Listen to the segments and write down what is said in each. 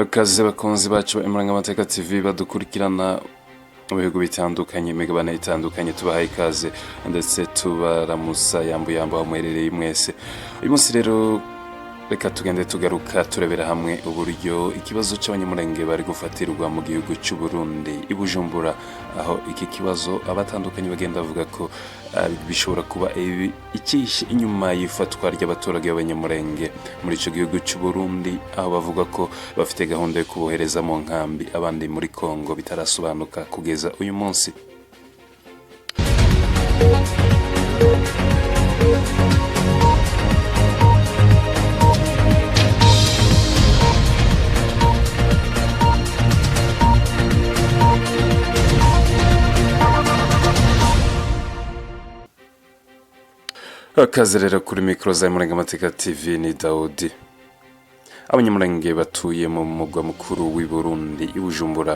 Kaze bakunzi bacu Imurangamateka TV badukurikirana mu bihugu bitandukanye, imigabane itandukanye, tubahaye ikaze ndetse tubaramusa yambu aho muherereye mwese. Uyu munsi rero reka tugende tugaruka turebera hamwe uburyo ikibazo cy'abanyamurenge bari gufatirwa mu gihugu cy'u Burundi i Bujumbura, aho iki kibazo abatandukanye bagenda bavuga ko bishobora kuba ikishi inyuma y'ifatwa ry'abaturage b'abanyamurenge muri icyo gihugu cy'u Burundi, aho bavuga ko bafite gahunda yo kubohereza mu nkambi abandi muri Kongo bitarasobanuka kugeza uyu munsi. Akazi rero kuri mikoro za Imurangamateka TV ni Daudi. Abanyamurenge batuye mu mugwa mukuru w'i Burundi i Bujumbura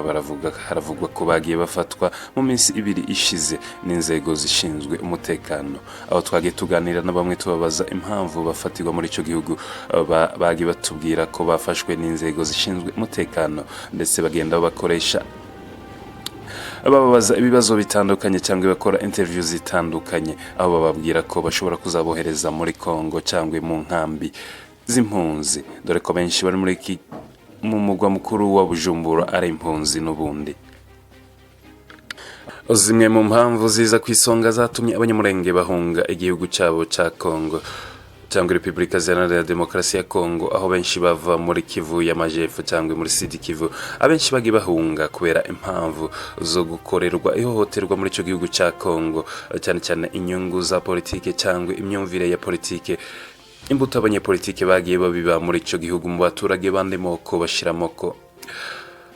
haravugwa ko bagiye bafatwa mu minsi ibiri ishize n'inzego zishinzwe umutekano, aho twagiye tuganira na bamwe tubabaza impamvu bafatirwa muri icyo gihugu. Bagiye batubwira ko bafashwe n'inzego zishinzwe umutekano ndetse bagenda bakoresha bababaza ibibazo bitandukanye cyangwa bakora interview zitandukanye, aho bababwira ko bashobora kuzabohereza muri Kongo cyangwa mu nkambi z'impunzi, dore ko benshi bari mu mugwa mukuru wa Bujumbura ari impunzi n'ubundi. Zimwe mu mpamvu ziza ku isonga zatumye abanyamurenge bahunga igihugu cyabo cya Kongo cyangwa Repubulika Iharanira Demokarasi ya Kongo, aho benshi bava muri Kivu y'Amajepfo cyangwa muri Sud Kivu, abenshi bagiye bahunga kubera impamvu zo gukorerwa ihohoterwa muri icyo gihugu cya Kongo, cyane cyane inyungu za politike cyangwa imyumvire ya politike. Imbuto abanyepolitike bagiye babiba muri icyo gihugu mu baturage bandimo ko bashiramo ko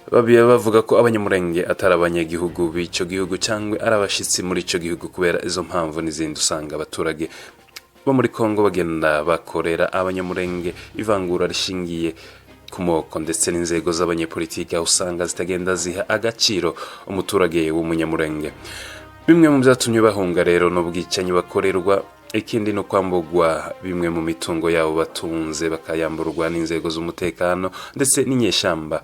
bavuga ko abanyamurenge atari abanyagihugu b'icyo gihugu cyangwa ari abashitsi muri icyo gihugu. Kubera izo mpamvu n'izindi, usanga abaturage bo muri Kongo bagenda bakorera abanyamurenge ivangura rishingiye ku moko, ndetse n'inzego z'abanyepolitike aho usanga zitagenda ziha agaciro umuturage w'umunyamurenge. Bimwe mu byatumye bahunga rero n'ubwicanyi bakorerwa, ikindi no kwambugwa bimwe mu mitungo yabo batunze bakayamburwa n'inzego z'umutekano ndetse n'inyeshamba.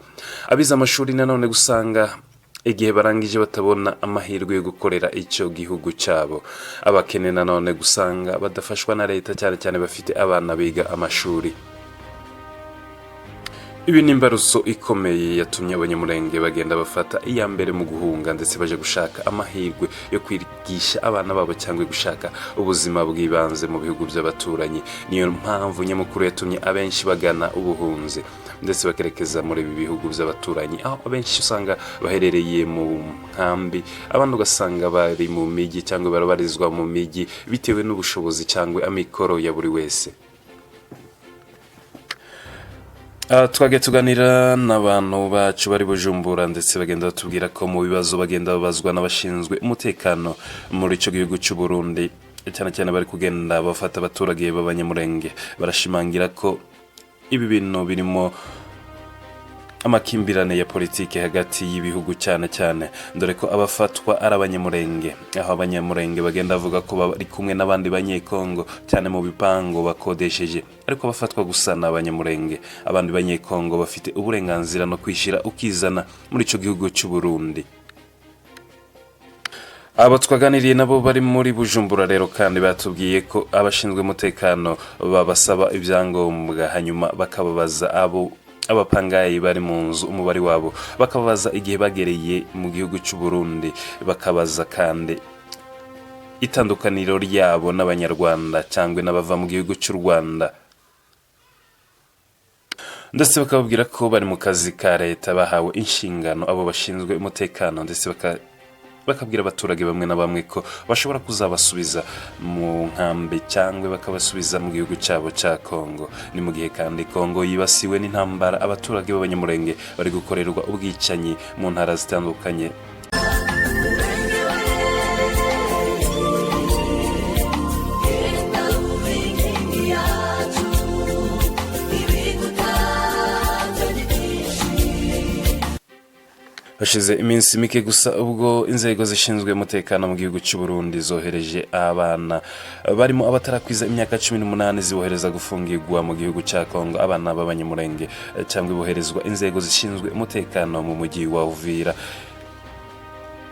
Abize amashuri nanone gusanga igihe barangije batabona amahirwe yo gukorera icyo gihugu cyabo. Abakene nanone gusanga badafashwa na leta, cyane cyane bafite abana biga amashuri. Ibi ni imbarutso ikomeye yatumye abanyamurenge bagenda bafata iya mbere mu guhunga ndetse baje gushaka amahirwe yo kwigisha abana babo cyangwa gushaka ubuzima bw'ibanze mu bihugu by'abaturanyi. Niyo mpamvu nyamukuru yatumye abenshi bagana ubuhunzi ndetse bakerekeza muri ibi bihugu by'abaturanyi, aho abenshi usanga baherereye mu nkambi, abandi ugasanga bari mu migi cyangwa barabarizwa mu migi bitewe n'ubushobozi cyangwa amikoro ya buri wese. Twagiye tuganira n'abantu bacu bari Bujumbura ndetse bagenda batubwira ko mu bibazo bagenda babazwa n'abashinzwe umutekano muri icyo gihugu cy'u Burundi, cyane cyane bari kugenda bafata abaturage b'abanyamurenge. Barashimangira ko ibi bintu birimo amakimbirane ya politike hagati y'ibihugu, cyane cyane dore ko abafatwa ari abanyamurenge, aho abanyamurenge bagenda bavuga ko bari kumwe n'abandi banyekongo cyane mu bipango bakodesheje, ariko abafatwa gusa n'abanyamurenge. Abandi banyekongo bafite uburenganzira no kwishira ukizana muri icyo gihugu cy'u Burundi. Abo twaganiriye nabo bari muri Bujumbura rero kandi batubwiye ko abashinzwe umutekano babasaba ibyangombwa, hanyuma bakababaza abapangayi bari mu nzu umubare wabo, bakabaza igihe bagereye mu gihugu cy'u Burundi, bakabaza kandi itandukaniro ryabo n'abanyarwanda cyangwa n'abava mu gihugu cy'u Rwanda, ndetse bakababwira ko bari mu kazi ka leta bahawe inshingano abo bashinzwe umutekano, ndetse bakabwira abaturage bamwe na bamwe ko bashobora kuzabasubiza mu nkambi cyangwa bakabasubiza mu gihugu cyabo cya Kongo. Ni mu gihe kandi Kongo yibasiwe n'intambara, abaturage b'abanyamurenge bari gukorerwa ubwicanyi mu ntara zitandukanye. hashize iminsi mike gusa ubwo inzego zishinzwe umutekano mu gihugu cy'u Burundi zohereje abana barimo abatarakwiza imyaka 18 zibohereza gufungirwa mu gihugu cya Kongo. Abana b'abanyamurenge cyangwa iboherezwa inzego zishinzwe umutekano mu mujyi wa Uvira.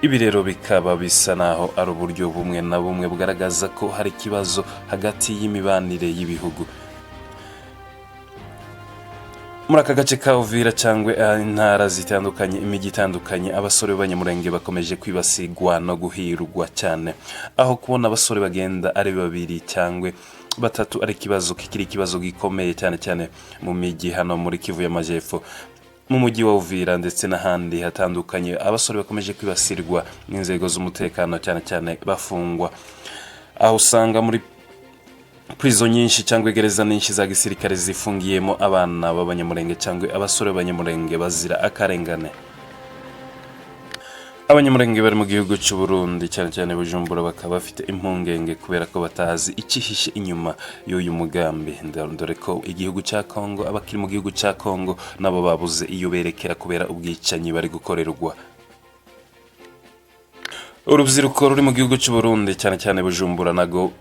Ibi rero bikaba bisa naho ari uburyo bumwe na bumwe bugaragaza ko hari ikibazo hagati y'imibanire y'ibihugu. Muri aka gace ka Uvira cyangwa intara zitandukanye, imijyi itandukanye, abasore b'abanyamurenge bakomeje kwibasigwa no guhirwa cyane, aho kubona abasore bagenda ari babiri cyangwa batatu ari ikibazo gikomeye cyane mu mijyi hano muri Kivu y'Amajyepfo, mu mujyi wa Uvira ndetse n'ahandi hatandukanye. Abasore bakomeje kwibasirwa n'inzego z'umutekano cyane bafungwa, aho usanga muri prison nyinshi cyangwa gereza nyinshi za gisirikare zifungiyemo abana b'abanyamurenge cyangwa abasore b'abanyamurenge bazira akarengane. Abanyamurenge bari mu gihugu cy'u Burundi cyane Bujumbura bakaba bafite impungenge kubera ko batazi ikihishe inyuma y'uyu mugambi, dore ko igihugu cya Kongo, abakiri mu gihugu cya Kongo nabo babuze iyo berekera kubera ubwicanyi bari gukorerwa. Urubyiruko ruri mu gihugu cy'u Burundi cyane Bujumbura nago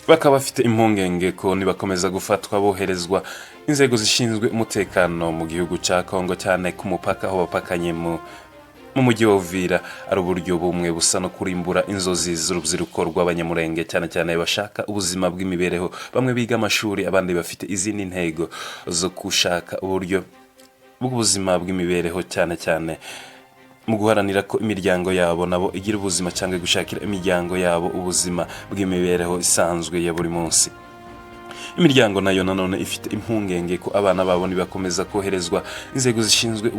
bakaba bafite impungenge ko nibakomeza gufatwa boherezwa inzego zishinzwe umutekano mu gihugu cya Kongo, cyane ku mupaka aho bapakanye mu mujyi wa Uvira, ari uburyo bumwe busa no kurimbura inzozi z'urubyiruko rw'abanyamurenge cyane bashaka ubuzima bw'imibereho. Bamwe biga amashuri, abandi bafite izindi ntego zo gushaka uburyo bw'ubuzima bw'imibereho cyane mu guharanira ko imiryango yabo nabo igira ubuzima cyangwa gushakira imiryango yabo ubuzima bw'imibereho isanzwe ya buri munsi. Imiryango nayo nanone ifite impungenge ko abana babo nibakomeza koherezwa inzego zishinzwe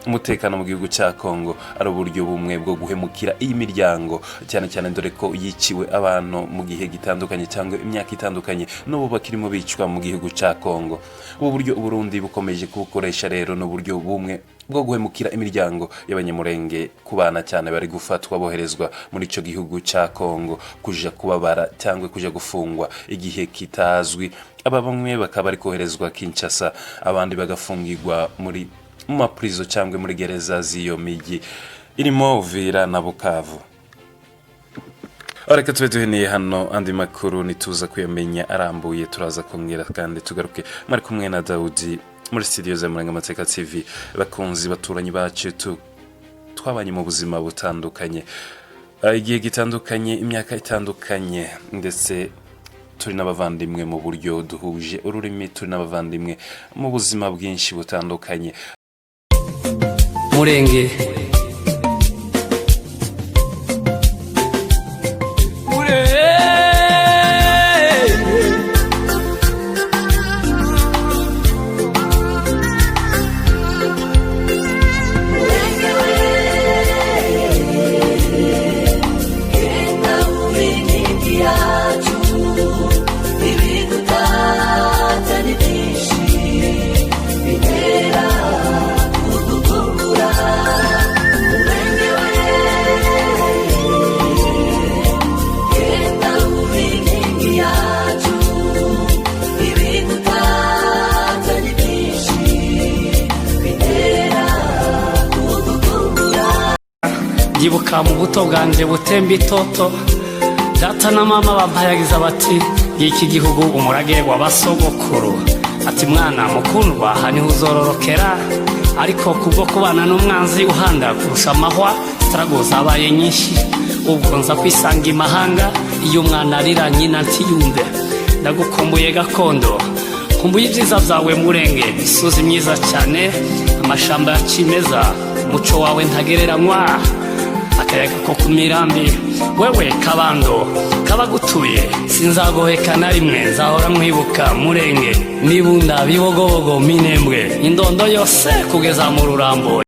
umutekano mu gihugu cya Kongo, ari uburyo bumwe bwo guhemukira iyi miryango cyane dore ko yiciwe abantu mu gihe gitandukanye cyangwa imyaka itandukanye, n'ubu bakirimo bicwa mu gihugu cya Kongo. Ubu buryo Burundi bukomeje kubukoresha rero n'uburyo bumwe bwo guhemukira imiryango y'abanyamurenge ku bana cyane bari gufatwa boherezwa muri ico gihugu cya Kongo kuja kubabara cyangwa kuja gufungwa igihe kitazwi. Aba bamwe bakaba bari koherezwa Kinshasa, abandi bagafungirwa muri maprizo cyangwa muri gereza z'iyo mijyi irimo Uvira na Bukavu. Areka tube duheneye hano andi makuru nituza kuyamenya arambuye, turaza kongera kandi tugaruke mari kumwe na Daudi muri studio za Murangamateka TV. Bakunzi baturanyi bacu twabanye mu buzima butandukanye, igihe gitandukanye, imyaka itandukanye, ndetse turi n'abavandimwe mu buryo duhuje ururimi, turi n'abavandimwe mu buzima bwinshi butandukanye. Murenge Yibuka mu buto bwanje butemba itoto, data na mama bampayagiza bati iki gihugu umurage w'abasogokuru, ati mwana mukundwa hani uzororokera, ariko kubwo kubana n'umwanzi uhanda kurusha amahwa strago zabaye nyinshi. Ubwo nza kwisanga imahanga, iyo mwana arira nyina ntiyumve. Ndagukumbuye gakondo, kumbuye ibyiza byawe Murenge, imisozi myiza cyane, amashamba ya kimeza, umuco wawe ntagereranywa, akayaga ko ku mirambi, wewe kabando kabagutuye, sinzagoheka na rimwe, nzahora mwibuka Murenge, Mibunda, Bibogobogo, Minembwe, Indondo yose kugeza mu Rurambo.